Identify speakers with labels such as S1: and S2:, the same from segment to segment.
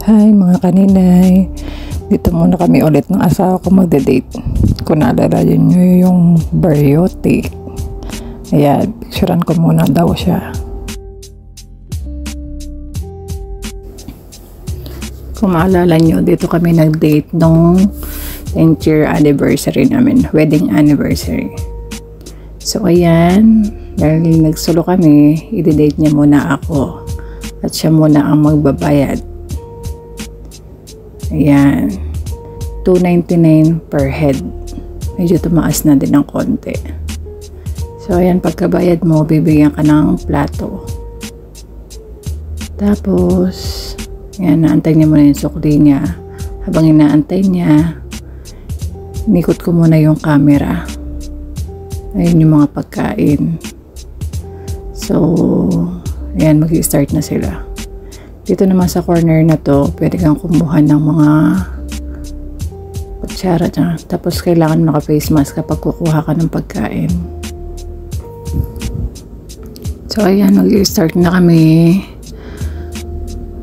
S1: Hi mga kaninay, dito muna kami ulit ng asawa ko magde-date. Kung naalala nyo yung Baryote, ayan, picturean ko muna daw siya. Kung maalala nyo, dito kami nag-date nung 10th year anniversary namin, wedding anniversary. So ayan, dahil nagsulo kami, i-date niya muna ako at siya muna ang magbabayad. Ayan, $299 per head. Medyo tumaas na din ng konti. So ayan, pagkabayad mo, bibigyan ka ng plato. Tapos ayan, naantay niya muna yung sukli niya. Habang inaantay niya, inikot ko muna yung camera. Ayun yung mga pagkain. So ayan, mag-i-start na sila. Dito naman sa corner na to, pwede kang kumuha ng mga kutsara dyan. Tapos kailangan naka-face mask kapag kukuha ka ng pagkain. So ayan, mag-i-start na kami.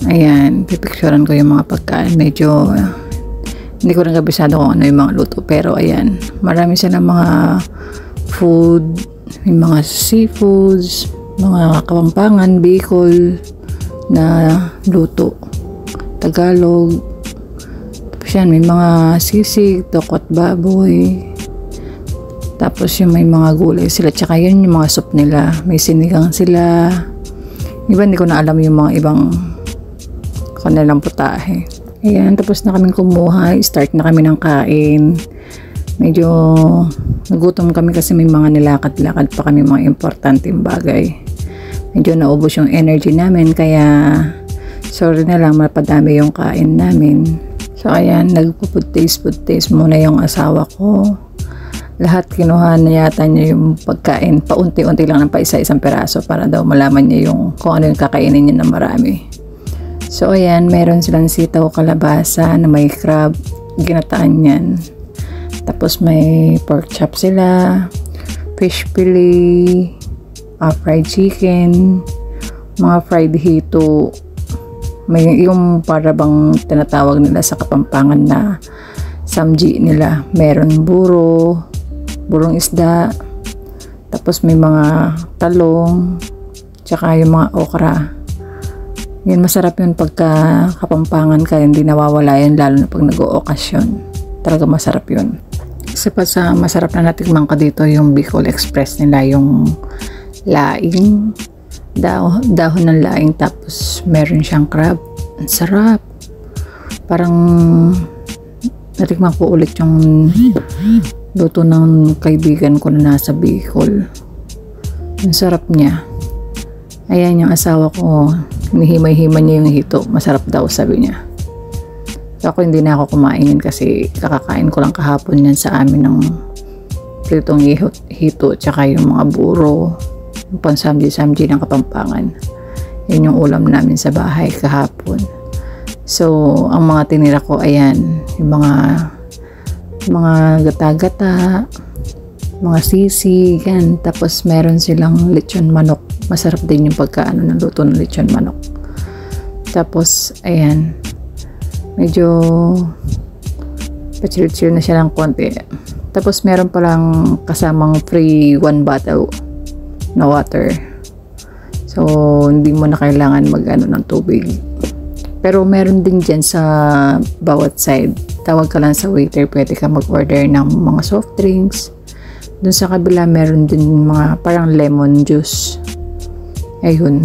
S1: Ayan, pipicturean ko yung mga pagkain. Medyo hindi ko rin kabisado kung ano yung mga luto. Pero ayan, marami silang mga food, yung mga seafoods, mga Kapampangan, Bicol na luto, Tagalog. Tapos yan, may mga sisig, tokot baboy, tapos yung may mga gulay sila, tsaka yun yung mga soup nila, may sinigang sila. Iba, hindi ko na alam yung mga ibang kanilang putahe. Ayan, tapos na kaming kumuha, start na kami ng kain. Medyo nagutom kami kasi may mga nilakad-lakad pa kami, mga importanteng bagay. Medyo naubos yung energy namin, kaya sorry na lang, mapadami yung kain namin. So ayan, nagpo-food taste muna yung asawa ko. Lahat kinuha na yata niya yung pagkain, paunti-unti lang ng paisa-isang peraso para daw malaman niya yung kung ano yung kakainin niya na marami. So ayan, meron silang sitaw kalabasa na may crab, ginataan yan. Tapos may pork chop sila, fish fillet, fried chicken, mga fried hito, may yung para bang tinatawag nila sa Kapampangan na samji nila, meron burong isda, tapos may mga talong, tsaka yung mga okra. Yan, masarap yun pagka Kapampangan ka, hindi nawawala yan, lalo na pag nag-o-okasyon. Talaga masarap yun. Kasi pa sa masarap na natikman ka dito, yung Bicol Express nila, yung laing, dahon ng laing, tapos meron siyang crab. Ang sarap. Parang natikman ko ulit yung luto ng kaibigan ko na nasa Bicol. Ang sarap niya. Ayan yung asawa ko, hinihimay-himay niya yung hito. Masarap daw, sabi niya. So ako hindi na ako kumain kasi kakakain ko lang kahapon yan sa amin ng pritong hito, tsaka yung mga buro, yung pansamji-samji ng Kapampangan. Yun yung ulam namin sa bahay kahapon. So ang mga tinira ko, ayan, yung mga gata-gata, mga sisig, yan. Tapos meron silang lechon manok. Masarap din yung pagkaano ng luto ng lechon manok. Tapos ayan, medyo pa-chill na siya ng konti. Tapos meron palang kasamang free 1 bottle na water. So hindi mo na kailangan mag-ano ng tubig. Pero meron din dyan sa bawat side. Tawag ka lang sa waiter, pwede ka mag-order ng mga soft drinks. Dun sa kabila meron din mga parang lemon juice. Ayun.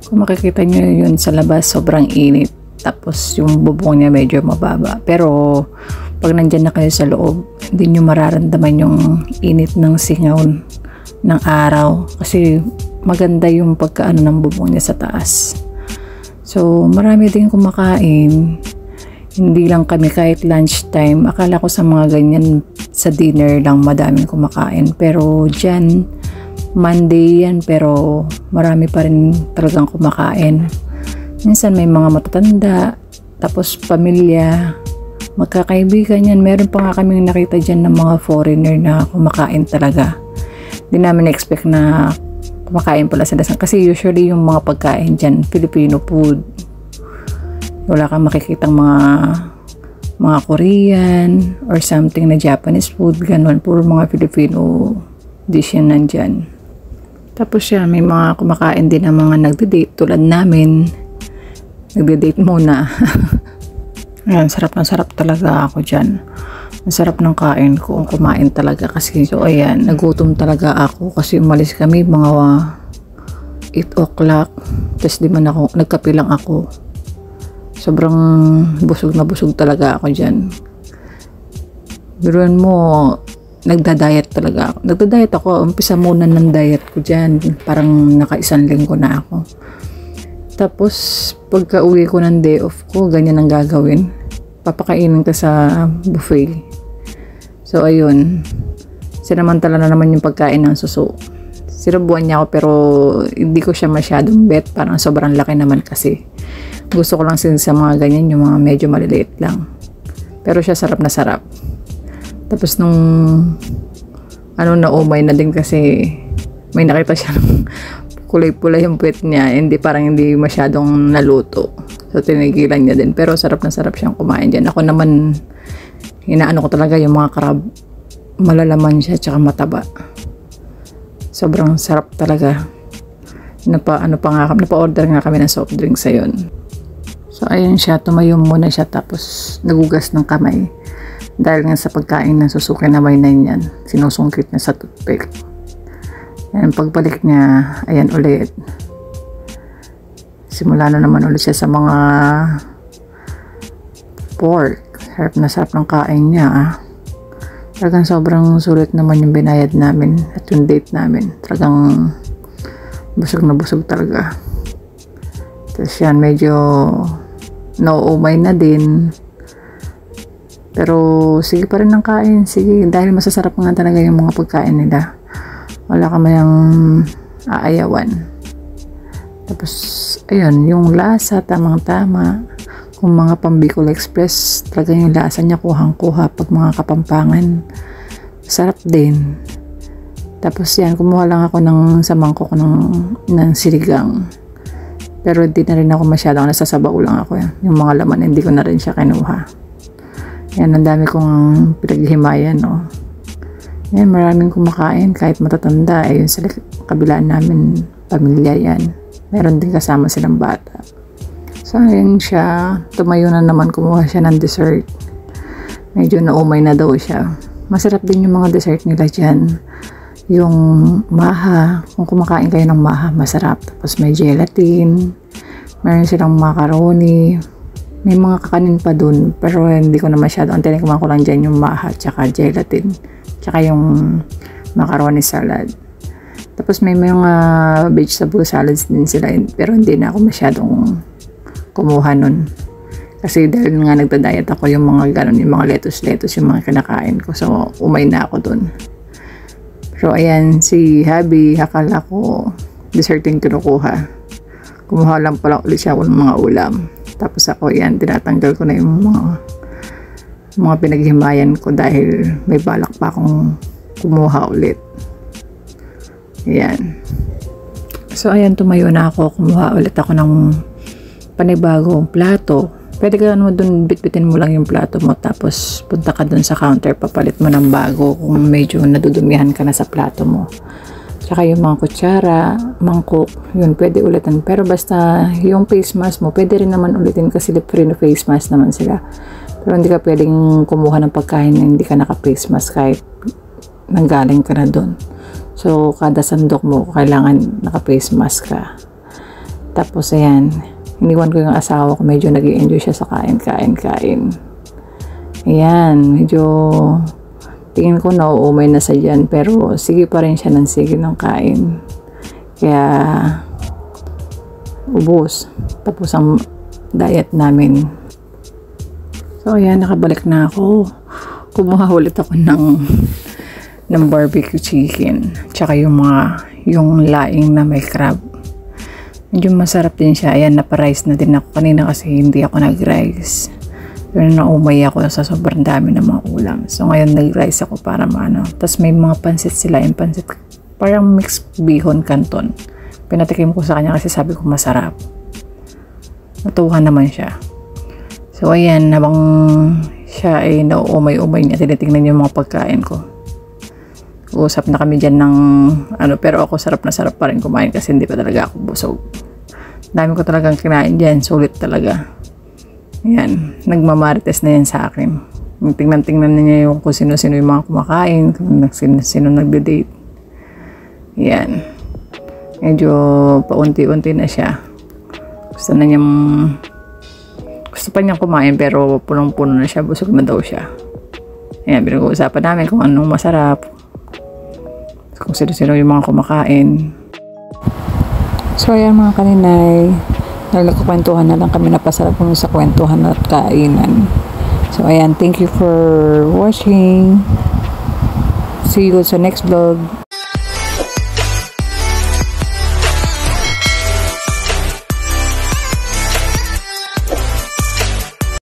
S1: Kung makikita nyo yun sa labas, sobrang init. Tapos yung bubong niya medyo mababa. Pero pag nandyan na kayo sa loob, hindi nyo mararamdaman yung init ng singaw ng araw. Kasi maganda yung pagkaano ng bubong niya sa taas. So marami din kumakain. Hindi lang kami kahit lunchtime. Akala ko sa mga ganyan sa dinner lang madaming kumakain. Pero dyan, Monday yan, pero marami pa rin talagang kumakain. Minsan may mga matatanda, tapos pamilya, magkakaibigan yan. Meron pa nga kaming nakita dyan ng mga foreigner na kumakain talaga. Hindi namin expect na kumakain pala sila. Kasi usually yung mga pagkain dyan, Filipino food. Wala kang makikitang mga Korean or something na Japanese food, ganun. Puro mga Filipino dish yan nandyan. Tapos siya, may mga kumakain din ng mga nagde-date tulad namin. Nagde-date muna. Ayan, sarap na sarap talaga ako dyan. Ang sarap ng kain ko, kumain talaga kasi. So ayan, nagutom talaga ako kasi umalis kami mga 8 o'clock. Tapos di man ako, nagkape lang ako. Sobrang busog na busog talaga ako dyan. Biruan mo, nagda-diet talaga ako. Nagda-diet ako, umpisa muna ng diet ko dyan. Parang naka-1 linggo na ako. Tapos, pagka uwi ko ng day off ko, ganyan ang gagawin. Papakainin ka sa buffet. So, ayun. Sinamantala na naman yung pagkain ng suso. Sinubuan niya ako pero hindi ko siya masyadong bet. Parang sobrang laki naman kasi. Gusto ko lang sa mga ganyan, yung mga medyo maliliit lang. Pero siya sarap na sarap. Tapos nung naumay na din kasi may nakita siya ng kulay-pula yung puwet niya. Parang hindi masyadong naluto. So tinigilan niya din. Pero sarap na sarap siyang kumain dyan. Ako naman, inaano ko talaga yung mga crab. Malalaman siya tsaka mataba. Sobrang sarap talaga. Napa-order nga kami ng soft drinks sa yun. So ayun siya, tumayo muna siya tapos nagugas ng kamay. Dahil nga sa pagkain ng susuki na may niyan, sinusungkit niya sa toothpick. Ayan, pagbalik niya, ayan ulit. Simula na naman ulit siya sa mga pork. Sarap na sarap ng kain niya. Talagang sobrang sulit naman yung binayad namin at yung date namin. Talagang busog na busog talaga. Tapos yan, medyo nauumay na din. Pero sige pa rin ang kain. Sige, dahil masasarap nga talaga yung mga pagkain nila. Wala ka mayang aayawan. Tapos, ayun, yung lasa, tamang-tama. Kung mga pang-Bicol Express, talaga yung lasa niya kuhang-kuha pag mga Kapampangan. Sarap din. Tapos yan, kumuha lang ako sa mangkok ng siligang. Pero hindi na rin ako masyadong nasasabaw lang ako. Yung mga laman, hindi ko na rin siya kinuha. Yan, ang dami kong pinaghihimayan, no. Yan, maraming kumakain kahit matatanda. Ayun, sa kabilaan namin, pamilya yan. Meron din kasama silang bata. So, ayun siya. Tumayo na naman, kumuha siya ng dessert. Medyo naumay na daw siya. Masarap din yung mga dessert nila dyan. Yung maha, kung kumakain kayo ng maha, masarap. Tapos may gelatin. Meron silang macaroni. May mga kakanin pa dun, pero hindi ko na masyado. Ang tinikman ko lang dyan yung maha, tsaka gelatin, tsaka yung macaroni salad. Tapos may mga vegetable salads din sila, pero hindi na ako masyadong kumuha nun. Kasi dahil nga nagda-diet ako, yung mga ganun, yung mga lettuce, yung mga kinakain ko. So, umay na ako dun. So, ayan, si Habi, akala ko desserting kinukuha. Kumuha lang pala ulit siya ng mga ulam. Tapos ako, yan, tinatanggal ko na yung mga pinaghimayan ko dahil may balak pa akong kumuha ulit. Ayan. So, ayan, tumayo na ako. Kumuha ulit ako ng panibagong plato. Pwede ka dun, bitbitin mo lang yung plato mo. Tapos, punta ka dun sa counter, papalit mo ng bago kung medyo nadudumihan ka na sa plato mo. Tsaka yung mga kutsara, mangkok, yun, pwede ulitin. Pero basta yung face mask mo, pwede rin naman ulitin kasi free na face mask naman sila. Pero hindi ka pwedeng kumuha ng pagkain na hindi ka naka-face mask kahit nanggaling ka na doon. So, kada sandok mo, kailangan naka-face mask ka. Tapos, ayan, iniwan ko yung asawa ko, medyo nag-i-enjoy siya sa kain. Ayan, medyo tingin ko nauumay na sa dyan, pero sige pa rin siya ng sige ng kain. Kaya ubos. Tapos ang diet namin. So ayan, nakabalik na ako. Kumuha ulit ako ng barbecue chicken. Tsaka yung laing na may crab. Medyo masarap din siya. Ayan, napa-rice na din ako kanina kasi hindi ako nag-rice. Pero naumay ako sa sobrang dami ng mga ulam. So, ngayon nag-rice ako para maano. Tapos may mga pansit sila. Yung pansit, parang mixed bihon canton. Pinatikim ko sa kanya kasi sabi ko masarap. Natuwa naman siya. So ayan, habang siya ay nauumay-umay niya, tinitingnan niya yung mga pagkain ko. Usap na kami dyan ng pero ako sarap na sarap pa rin kumain kasi hindi pa talaga ako busog. Dami ko talagang kinain dyan, sulit talaga. Ayan, nagmamarites na yan sa akin. Tingnan-tingnan niya yung kung sino-sino yung mga kumakain, kung sino nagde-date. Ayan. Medyo paunti-unti na siya. Gusto pa niyang kumain pero punong-puno na siya, busog na daw siya. Ayan, pinag-uusapan namin kung anong masarap, kung sino-sino yung mga kumakain. So ayan mga kaninay, nagkukwentuhan na lang kami, napasarap kami sa kwentuhan at kainan. So ayan, thank you for watching. See you sa next vlog.